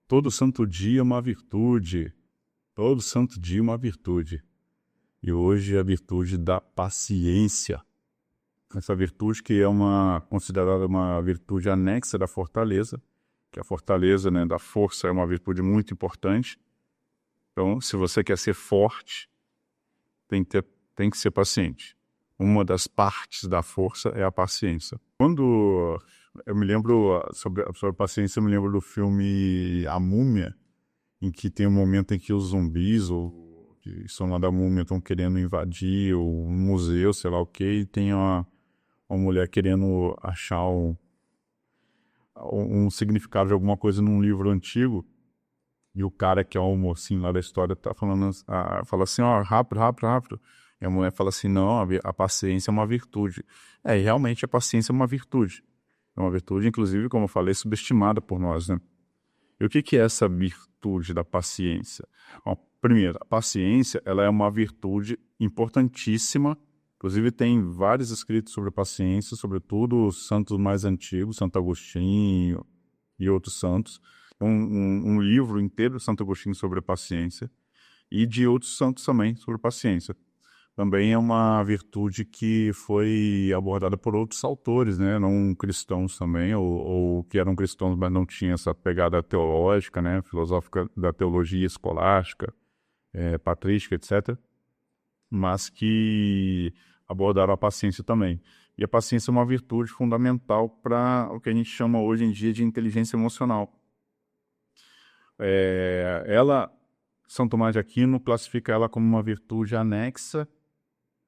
Todo santo dia uma virtude. Todo santo dia uma virtude. E hoje é a virtude da paciência. Essa virtude que é considerada uma virtude anexa da fortaleza, que a fortaleza, né, da força é uma virtude muito importante. Então, se você quer ser forte, tem que ser paciente. Uma das partes da força é a paciência. Quando eu me lembro sobre a paciência, eu me lembro do filme A Múmia, em que tem um momento em que os zumbis ou que são lá da múmia estão querendo invadir o museu, sei lá o que, e tem uma mulher querendo achar um significado de alguma coisa num livro antigo, e o cara que é o mocinho lá da história tá falando, fala assim, ó, rápido, rápido, rápido. E a mulher fala assim, não, a paciência é uma virtude. E realmente a paciência é uma virtude. É uma virtude, inclusive, como eu falei, subestimada por nós, né? E o que é essa virtude da paciência? Bom, primeiro, a paciência ela é uma virtude importantíssima. Inclusive tem vários escritos sobre a paciência, sobretudo os santos mais antigos, Santo Agostinho e outros santos. Um livro inteiro de Santo Agostinho sobre a paciência e de outros santos também sobre paciência. Também é uma virtude que foi abordada por outros autores, né, não cristãos também, ou que eram cristãos, mas não tinham essa pegada teológica, né, filosófica da teologia escolástica, patrística, etc., mas que abordaram a paciência também. E a paciência é uma virtude fundamental para o que a gente chama hoje em dia de inteligência emocional. São Tomás de Aquino classifica ela como uma virtude anexa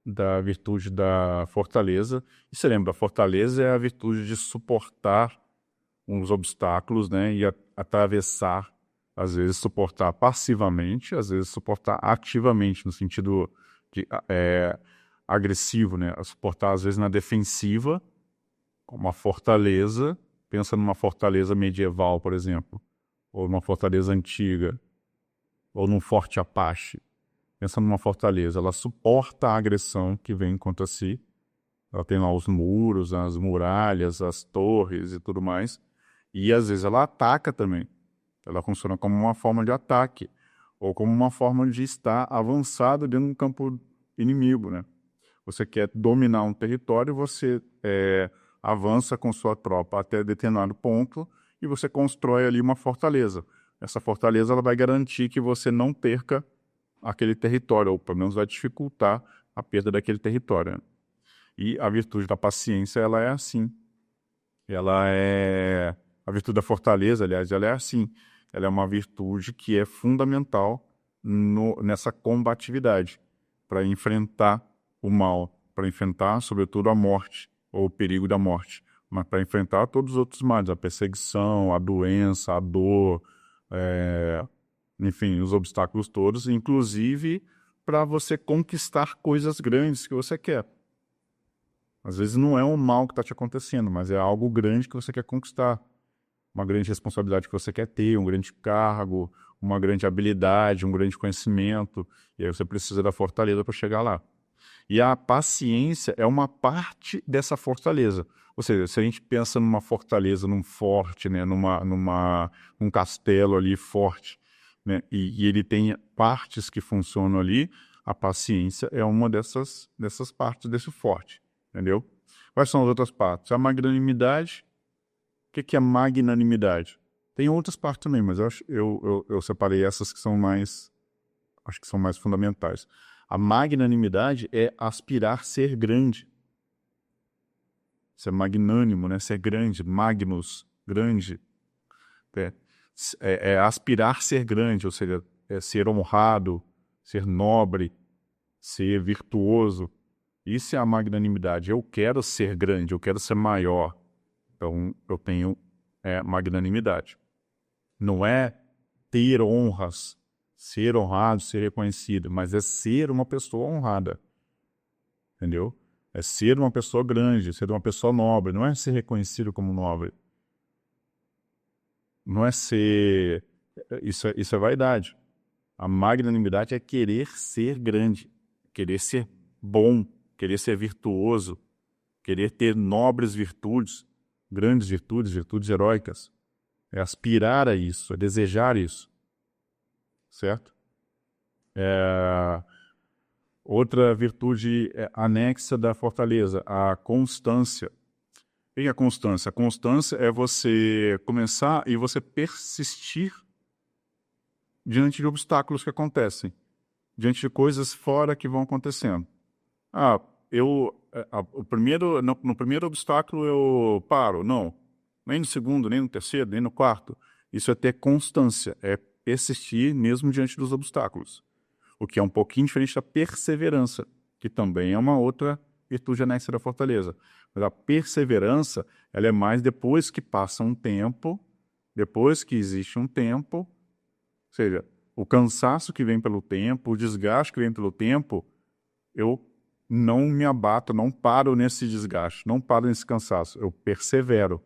da virtude da fortaleza. E você lembra, a fortaleza é a virtude de suportar uns obstáculos, né, e atravessar, às vezes suportar passivamente, às vezes suportar ativamente, no sentido de, agressivo, né, suportar às vezes na defensiva, como uma fortaleza, pensa numa fortaleza medieval, por exemplo, ou numa fortaleza antiga, ou num forte Apache. Pensa numa fortaleza, ela suporta a agressão que vem contra si. Ela tem lá os muros, as muralhas, as torres e tudo mais. E às vezes ela ataca também. Ela funciona como uma forma de ataque, ou como uma forma de estar avançado dentro de um campo inimigo, né? Você quer dominar um território, você avança com sua tropa até determinado ponto e você constrói ali uma fortaleza. Essa fortaleza ela vai garantir que você não perca aquele território, ou pelo menos vai dificultar a perda daquele território, né? E a virtude da paciência, ela é assim. A virtude da fortaleza, aliás, ela é assim. Ela é uma virtude que é fundamental nessa combatividade, para enfrentar o mal, para enfrentar, sobretudo, a morte, ou o perigo da morte, mas para enfrentar todos os outros males, a perseguição, a doença, a dor, enfim, os obstáculos todos, inclusive para você conquistar coisas grandes que você quer. Às vezes não é um mal que está te acontecendo, mas é algo grande que você quer conquistar. Uma grande responsabilidade que você quer ter, um grande cargo, uma grande habilidade, um grande conhecimento. E aí você precisa da fortaleza para chegar lá. E a paciência é uma parte dessa fortaleza. Ou seja, se a gente pensa numa fortaleza, num forte, né, num castelo ali forte, né, e ele tem partes que funcionam ali, a paciência é uma dessas partes desse forte, entendeu? Quais são as outras partes? A magnanimidade. O que é magnanimidade? Tem outras partes também, mas eu separei essas que são mais, acho que são mais fundamentais. A magnanimidade é aspirar ser grande. Ser magnânimo, né? Ser grande, magnus, grande. É aspirar ser grande, ou seja, é ser honrado, ser nobre, ser virtuoso. Isso é a magnanimidade. Eu quero ser grande, eu quero ser maior. Então, eu tenho magnanimidade. Não é ter honras, ser honrado, ser reconhecido, mas é ser uma pessoa honrada. Entendeu? É ser uma pessoa grande, ser uma pessoa nobre. Não é ser reconhecido como nobre. Não é ser... Isso é vaidade. A magnanimidade é querer ser grande, querer ser bom, querer ser virtuoso, querer ter nobres virtudes, grandes virtudes, virtudes heróicas. é aspirar a isso, é desejar isso, certo? Outra virtude anexa da fortaleza, a constância. O que é a constância? A constância é você começar e você persistir diante de obstáculos que acontecem, diante de coisas fora que vão acontecendo. No primeiro obstáculo eu paro. Não, nem no segundo, nem no terceiro, nem no quarto. Isso é ter constância, é persistir mesmo diante dos obstáculos. O que é um pouquinho diferente da perseverança, que também é uma outra virtude anexa da fortaleza. Mas a perseverança, ela é mais depois que passa um tempo, depois que existe um tempo, ou seja, o cansaço que vem pelo tempo, o desgaste que vem pelo tempo, eu não me abato, não paro nesse desgaste, não paro nesse cansaço, eu persevero.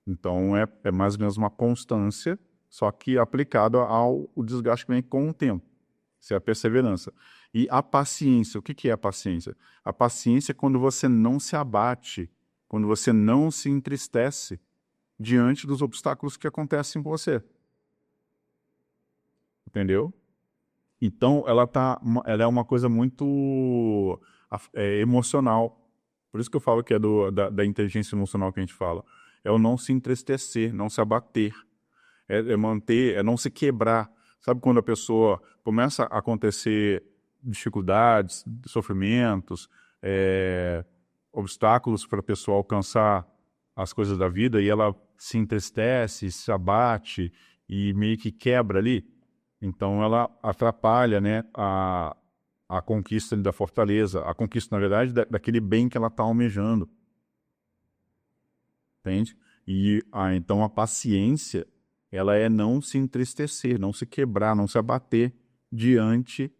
Então é mais ou menos uma constância, só que aplicado ao desgaste que vem com o tempo. Isso é a perseverança. E a paciência, o que é a paciência? A paciência é quando você não se abate, quando você não se entristece diante dos obstáculos que acontecem com você. Entendeu? Então, ela é uma coisa muito emocional. Por isso que eu falo que é da inteligência emocional que a gente fala. É o não se entristecer, não se abater. É manter, é não se quebrar. Sabe quando a pessoa começa a acontecer dificuldades, sofrimentos, obstáculos para a pessoa alcançar as coisas da vida e ela se entristece, se abate e meio que quebra ali? Então ela atrapalha, né, a conquista da fortaleza, a conquista, na verdade, daquele bem que ela está almejando. Entende? Então a paciência, ela é não se entristecer, não se quebrar, não se abater diante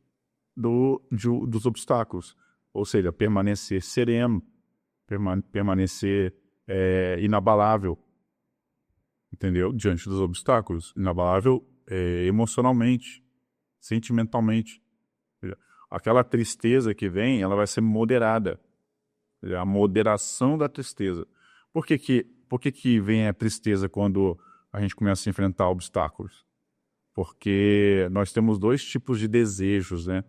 dos obstáculos. Ou seja, permanecer sereno, permanecer inabalável, entendeu? Diante dos obstáculos. Inabalável emocionalmente, sentimentalmente. Aquela tristeza que vem, ela vai ser moderada. A moderação da tristeza. Por que vem a tristeza quando a gente começa a enfrentar obstáculos? Porque nós temos dois tipos de desejos, né?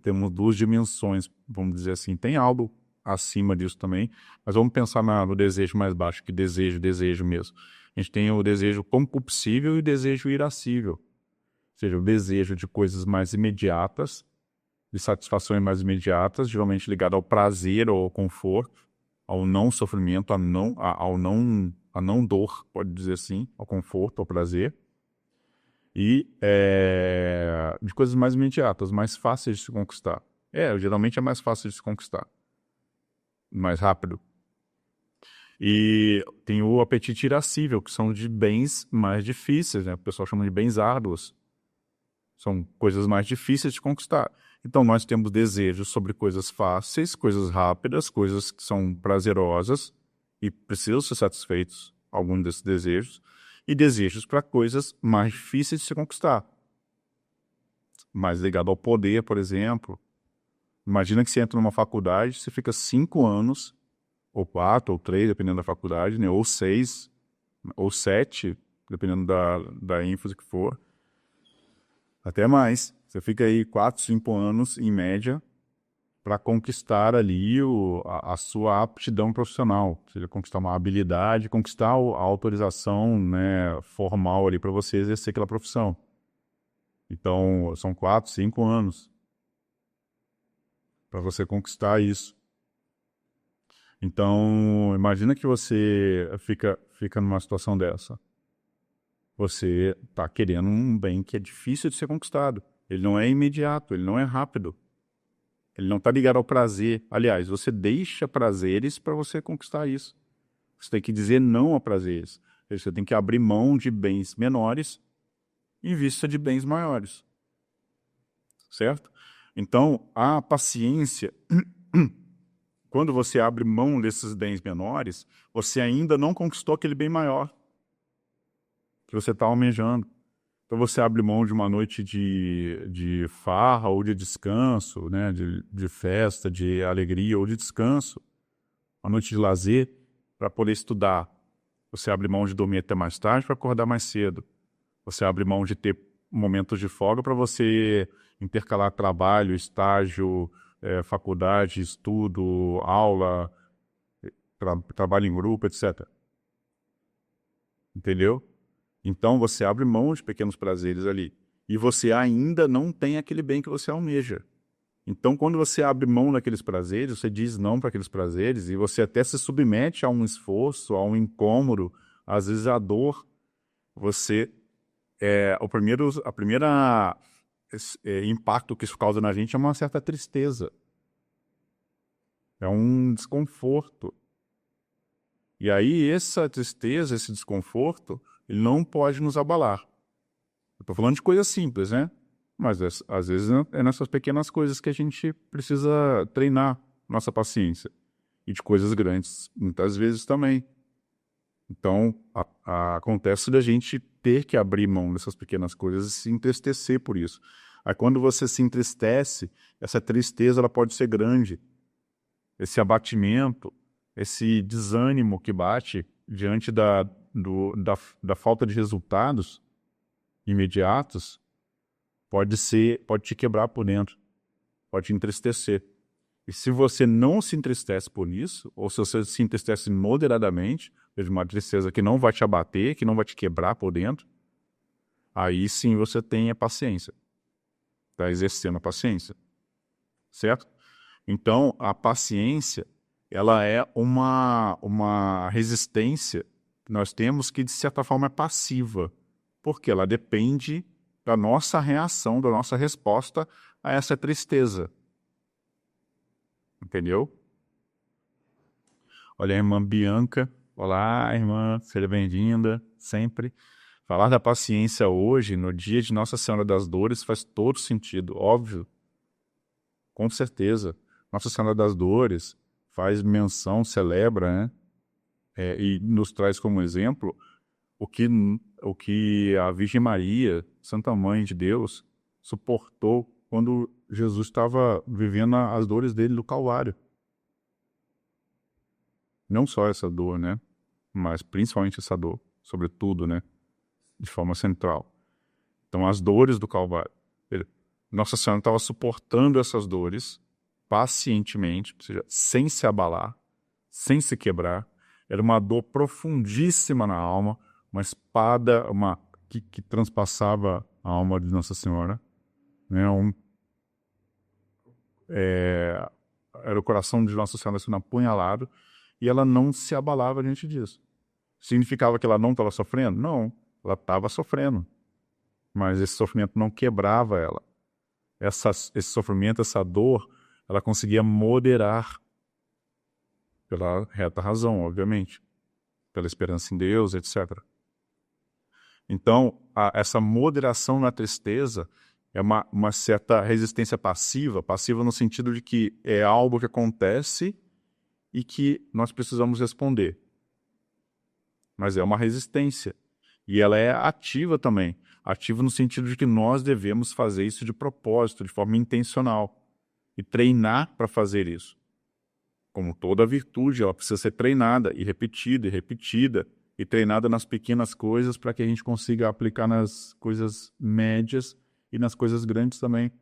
Temos duas dimensões, vamos dizer assim. Tem algo acima disso também, mas vamos pensar no desejo mais baixo, que desejo mesmo. A gente tem o desejo concupiscível e o desejo irascível. Ou seja, o desejo de coisas mais imediatas, de satisfações mais imediatas, geralmente ligado ao prazer ou ao conforto, ao não sofrimento, à não dor, pode dizer assim, ao conforto, ao prazer. E de coisas mais imediatas, mais fáceis de se conquistar. Geralmente é mais fácil de se conquistar. Mais rápido. E tem o apetite irascível, que são de bens mais difíceis, né? O pessoal chama de bens árduos. São coisas mais difíceis de conquistar. Então, nós temos desejos sobre coisas fáceis, coisas rápidas, coisas que são prazerosas e precisam ser satisfeitos, alguns desses desejos, e desejos para coisas mais difíceis de se conquistar. Mais ligado ao poder, por exemplo. Imagina que você entra numa faculdade, você fica 5 anos, ou 4, ou 3, dependendo da faculdade, né? Ou 6, ou 7, dependendo da ênfase que for. Até mais. Você fica aí 4, 5 anos, em média, para conquistar ali a sua aptidão profissional. Ou seja, conquistar uma habilidade, conquistar a autorização, né, formal ali para você exercer aquela profissão. Então, são 4, 5 anos para você conquistar isso. Então, imagina que você fica numa situação dessa. Você está querendo um bem que é difícil de ser conquistado. Ele não é imediato, ele não é rápido. Ele não está ligado ao prazer. Aliás, você deixa prazeres para você conquistar isso. Você tem que dizer não a prazeres. Você tem que abrir mão de bens menores em vista de bens maiores. Certo? Então, a paciência, quando você abre mão desses bens menores, você ainda não conquistou aquele bem maior que você está almejando. Então você abre mão de uma noite de farra ou de descanso, né? de festa, de alegria ou de descanso, uma noite de lazer, para poder estudar, Você abre mão de dormir até mais tarde para acordar mais cedo. Você abre mão de ter momentos de folga para você intercalar trabalho, estágio, faculdade, estudo, aula, trabalho em grupo, etc. Entendeu? Então você abre mão de pequenos prazeres ali. E você ainda não tem aquele bem que você almeja. Então, quando você abre mão daqueles prazeres, você diz não para aqueles prazeres e você até se submete a um esforço, a um incômodo, às vezes a dor, você a primeira impacto que isso causa na gente é uma certa tristeza, é um desconforto. E aí essa tristeza, esse desconforto, ele não pode nos abalar. Eu estou falando de coisas simples, né? Mas às vezes é nessas pequenas coisas que a gente precisa treinar nossa paciência. E de coisas grandes, muitas vezes também. Então, acontece da gente ter que abrir mão dessas pequenas coisas e se entristecer por isso. Aí quando você se entristece, essa tristeza ela pode ser grande. Esse abatimento, esse desânimo que bate diante da falta de resultados imediatos, pode te quebrar por dentro, pode te entristecer. E se você não se entristece por isso, ou se você se entristece moderadamente, de uma tristeza que não vai te abater, que não vai te quebrar por dentro, aí sim você tem a paciência. Está exercendo a paciência. Certo? Então, a paciência, ela é uma resistência que nós temos que, de certa forma, é passiva. Porque ela depende da nossa reação, da nossa resposta a essa tristeza. Entendeu? Olha a irmã Bianca. Olá, irmã, seja bem-vinda, sempre. Falar da paciência hoje, no dia de Nossa Senhora das Dores, faz todo sentido, óbvio. Com certeza. Nossa Senhora das Dores faz menção, celebra, né? E nos traz como exemplo o que a Virgem Maria, Santa Mãe de Deus, suportou quando Jesus estava vivendo as dores dele do Calvário. Não só essa dor, né? Mas principalmente essa dor, sobretudo, né? De forma central. Então, as dores do Calvário. Nossa Senhora estava suportando essas dores pacientemente, ou seja, sem se abalar, sem se quebrar. Era uma dor profundíssima na alma, uma espada que transpassava a alma de Nossa Senhora. Né? Era o coração de Nossa Senhora sendo apunhalado, e ela não se abalava diante disso. Significava que ela não estava sofrendo? Não, ela estava sofrendo. Mas esse sofrimento não quebrava ela. Esse sofrimento, essa dor, ela conseguia moderar pela reta razão, obviamente, pela esperança em Deus, etc. Então, essa moderação na tristeza é uma certa resistência passiva, passiva no sentido de que é algo que acontece e que nós precisamos responder. Mas é uma resistência. E ela é ativa também. Ativa no sentido de que nós devemos fazer isso de propósito, de forma intencional. E treinar para fazer isso. Como toda virtude, ela precisa ser treinada e repetida, e treinada nas pequenas coisas para que a gente consiga aplicar nas coisas médias e nas coisas grandes também.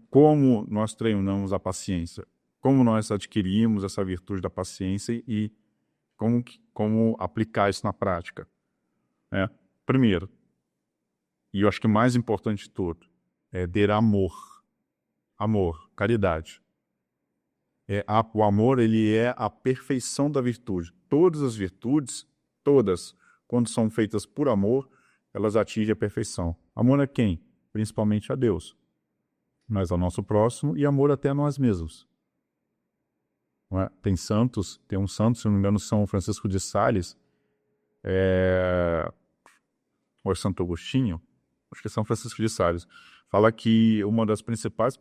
Como nós treinamos a paciência? Como nós adquirimos essa virtude da paciência e como aplicar isso na prática? Primeiro, e eu acho que o mais importante de tudo, é ter amor. Amor, caridade. O amor, ele é a perfeição da virtude. Todas as virtudes, todas, quando são feitas por amor, elas atingem a perfeição. Amor a quem? Principalmente a Deus. Mas ao nosso próximo e amor até a nós mesmos. Não é? Tem um santo, se não me engano, São Francisco de Sales, ou Santo Agostinho, acho que é São Francisco de Sales, fala que uma das principais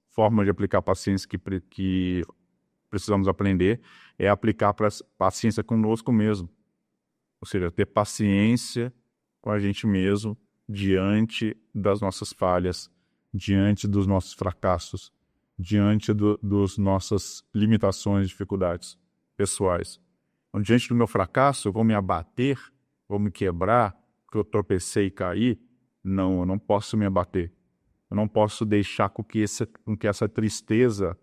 formas de aplicar a paciência que precisamos aprender é aplicar paciência conosco mesmo. Ou seja, ter paciência com a gente mesmo diante das nossas falhas, diante dos nossos fracassos, diante das nossas limitações, dificuldades pessoais. Diante do meu fracasso, eu vou me abater, vou me quebrar, porque eu tropecei e caí? Não, eu não posso me abater. Eu não posso deixar com que essa tristeza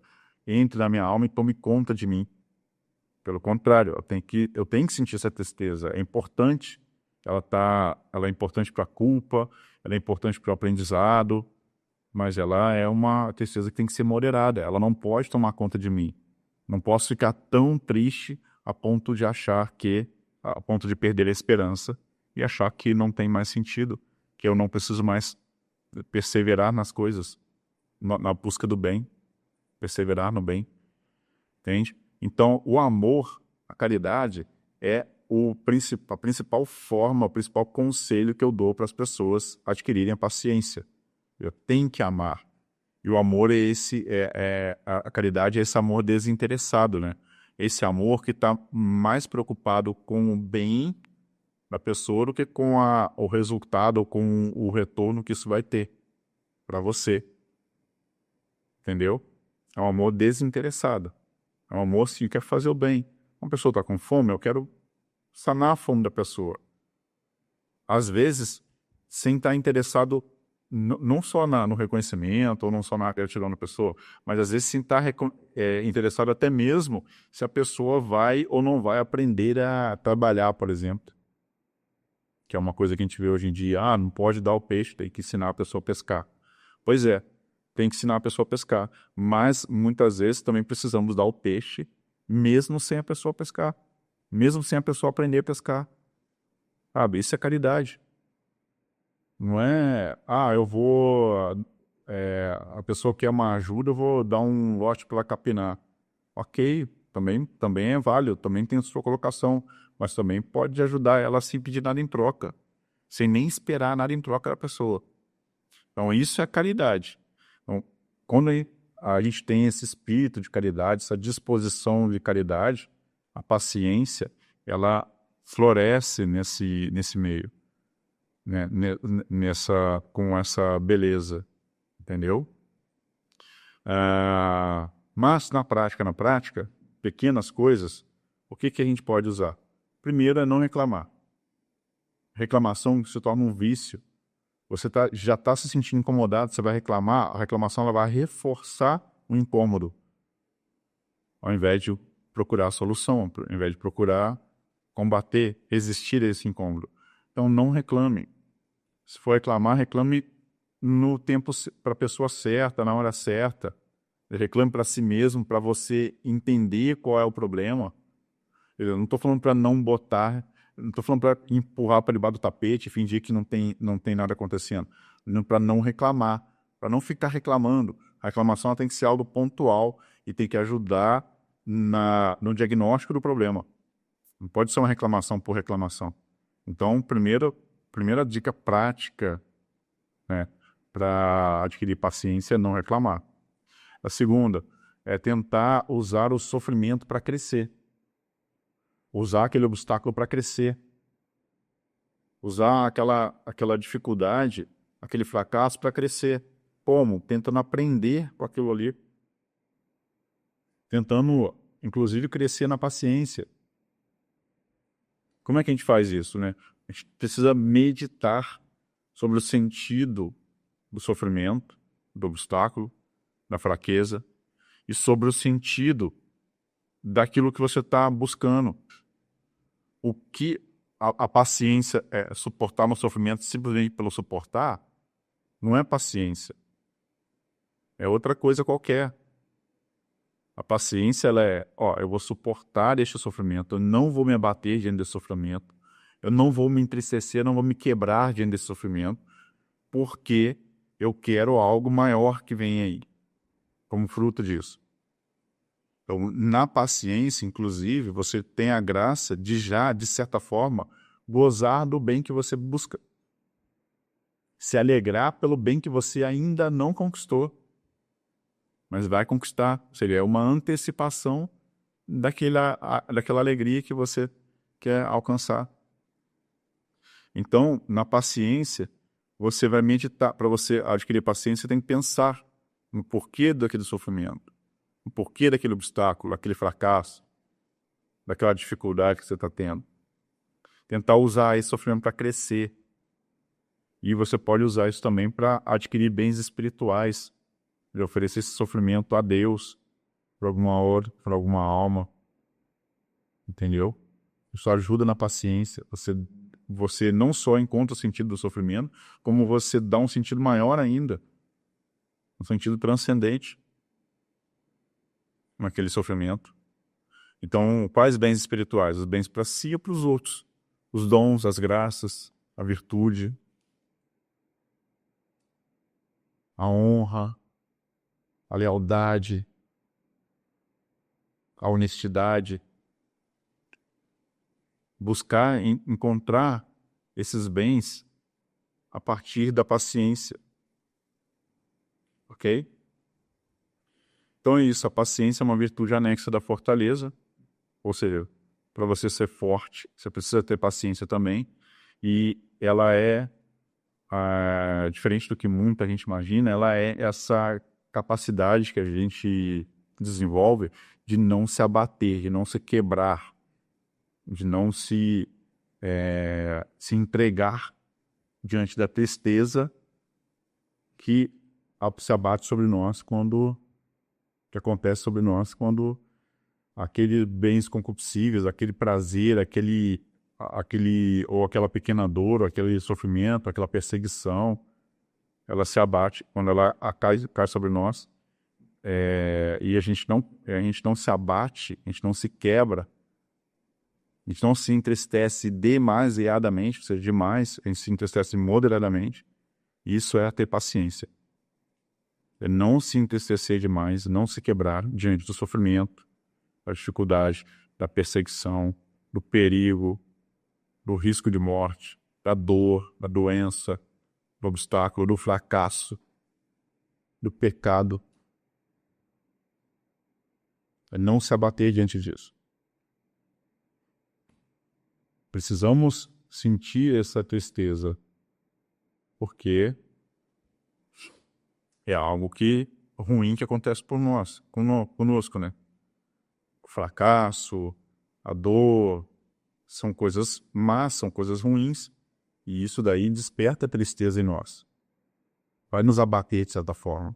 entre na minha alma e tome conta de mim. Pelo contrário, eu tenho que sentir essa tristeza. É importante. Ela é importante para a culpa, ela é importante para o aprendizado, mas ela é uma tristeza que tem que ser moderada. Ela não pode tomar conta de mim. Não posso ficar tão triste a ponto de perder a esperança e achar que não tem mais sentido, que eu não preciso mais perseverar nas coisas, na busca do bem, perseverar no bem, entende? Então, o amor, a caridade, é a principal forma, o principal conselho que eu dou para as pessoas adquirirem a paciência. Eu tenho que amar. E o amor a caridade é esse amor desinteressado, né? Esse amor que está mais preocupado com o bem da pessoa do que com o resultado ou com o retorno que isso vai ter para você. Entendeu? É um amor desinteressado. É um amor que quer fazer o bem. Uma pessoa está com fome, eu quero sanar a fome da pessoa. Às vezes, sem estar interessado não só no reconhecimento ou não só na gratidão da pessoa, mas às vezes sem estar interessado até mesmo se a pessoa vai ou não vai aprender a trabalhar, por exemplo. Que é uma coisa que a gente vê hoje em dia. Ah, não pode dar o peixe, tem que ensinar a pessoa a pescar. Pois é, tem que ensinar a pessoa a pescar. Mas muitas vezes também precisamos dar o peixe mesmo sem a pessoa pescar. Mesmo sem a pessoa aprender a pescar. Sabe, isso é caridade. Não é, a pessoa quer uma ajuda, eu vou dar um lote para ela capinar. Ok, também é válido, também tem sua colocação, mas também pode ajudar ela sem pedir nada em troca, sem nem esperar nada em troca da pessoa. Então isso é caridade. Então, quando a gente tem esse espírito de caridade, essa disposição de caridade, a paciência, ela floresce nesse meio. Né, com essa beleza, entendeu? Mas na prática, pequenas coisas, o que a gente pode usar? Primeiro é não reclamar. Reclamação se torna um vício. Você já está se sentindo incomodado, você vai reclamar, a reclamação ela vai reforçar o incômodo, ao invés de procurar a solução, ao invés de procurar combater, resistir a esse incômodo. Então não reclame. Se for reclamar, reclame no tempo para a pessoa certa, na hora certa. Reclame para si mesmo, para você entender qual é o problema. Eu não estou falando para não botar, não estou falando para empurrar para debaixo do tapete e fingir que não tem nada acontecendo. Para não reclamar, para não ficar reclamando. A reclamação ela tem que ser algo pontual e tem que ajudar no diagnóstico do problema. Não pode ser uma reclamação por reclamação. Então, primeira dica prática, né, para adquirir paciência é não reclamar. A segunda é tentar usar o sofrimento para crescer. Usar aquele obstáculo para crescer. Usar aquela dificuldade, aquele fracasso para crescer. Como? Tentando aprender com aquilo ali. Tentando, inclusive, crescer na paciência. Como é que a gente faz isso, né? A gente precisa meditar sobre o sentido do sofrimento, do obstáculo, da fraqueza, e sobre o sentido daquilo que você está buscando. O que a paciência é suportar no sofrimento simplesmente pelo suportar, não é paciência. É outra coisa qualquer. A paciência, ela é, eu vou suportar este sofrimento, eu não vou me abater diante desse sofrimento, eu não vou me entristecer, não vou me quebrar diante desse sofrimento, porque eu quero algo maior que vem aí, como fruto disso. Então, na paciência, inclusive, você tem a graça de já, de certa forma, gozar do bem que você busca. Se alegrar pelo bem que você ainda não conquistou, mas vai conquistar. Seria uma antecipação daquela alegria que você quer alcançar. Então, na paciência, você vai meditar. Para você adquirir paciência, você tem que pensar no porquê daquele sofrimento, no porquê daquele obstáculo, daquele fracasso. daquela dificuldade que você está tendo. Tentar usar esse sofrimento para crescer. E você pode usar isso também para adquirir bens espirituais, de oferecer esse sofrimento a Deus, para alguma hora, para alguma alma. Entendeu? Isso ajuda na paciência. Você não só encontra o sentido do sofrimento, como você dá um sentido maior ainda, um sentido transcendente naquele sofrimento. Então, quais bens espirituais? Os bens para si e para os outros. Os dons, as graças, a virtude, a honra, a lealdade, a honestidade. Buscar encontrar esses bens a partir da paciência. Ok? Então é isso, a paciência é uma virtude anexa da fortaleza, ou seja, para você ser forte, você precisa ter paciência também, e ela é, diferente do que muita gente imagina, ela é essa capacidade que a gente desenvolve de não se abater, de não se quebrar, de não se entregar diante da tristeza que se abate sobre nós que acontece sobre nós quando aqueles bens concupiscíveis, aquele prazer, ou aquela pequena dor, ou aquele sofrimento, aquela perseguição, ela se abate quando ela cai sobre nós, e a gente não se abate, a gente não se quebra, a gente não se entristece demasiadamente, ou seja, demais, a gente se entristece moderadamente. Isso é ter paciência. É não se entristecer demais, não se quebrar diante do sofrimento, da dificuldade, da perseguição, do perigo, do risco de morte, da dor, da doença, do obstáculo, do fracasso, do pecado. É não se abater diante disso. Precisamos sentir essa tristeza, porque é algo ruim que acontece por nós, conosco, né? O fracasso, a dor, são coisas más, são coisas ruins, e isso daí desperta a tristeza em nós. Vai nos abater de certa forma,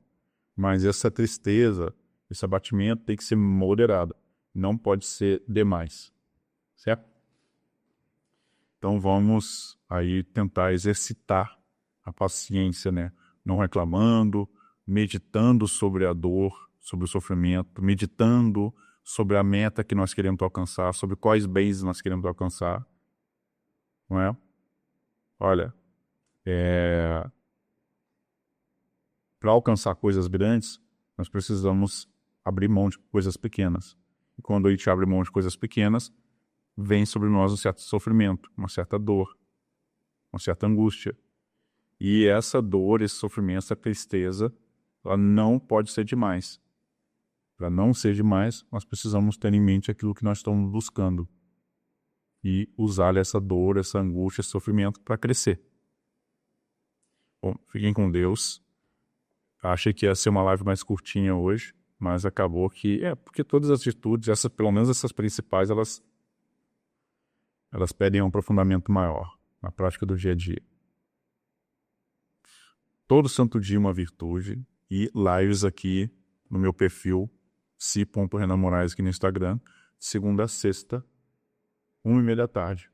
mas essa tristeza, esse abatimento tem que ser moderado, não pode ser demais, certo? Então vamos aí tentar exercitar a paciência, né? Não reclamando, meditando sobre a dor, sobre o sofrimento, meditando sobre a meta que nós queremos alcançar, sobre quais bens nós queremos alcançar, não é? Olha, para alcançar coisas grandes, nós precisamos abrir mão de coisas pequenas. E quando a gente abre mão de coisas pequenas, vem sobre nós um certo sofrimento, uma certa dor, uma certa angústia. E essa dor, esse sofrimento, essa tristeza, ela não pode ser demais. Para não ser demais, nós precisamos ter em mente aquilo que nós estamos buscando e usar essa dor, essa angústia, esse sofrimento para crescer. Bom, fiquem com Deus. Achei que ia ser uma live mais curtinha hoje, mas acabou que... porque todas as atitudes, pelo menos essas principais, elas pedem um aprofundamento maior na prática do dia a dia. Todo santo dia uma virtude, e lives aqui no meu perfil, si.renamorais aqui no Instagram, segunda a sexta, 1h30 da tarde.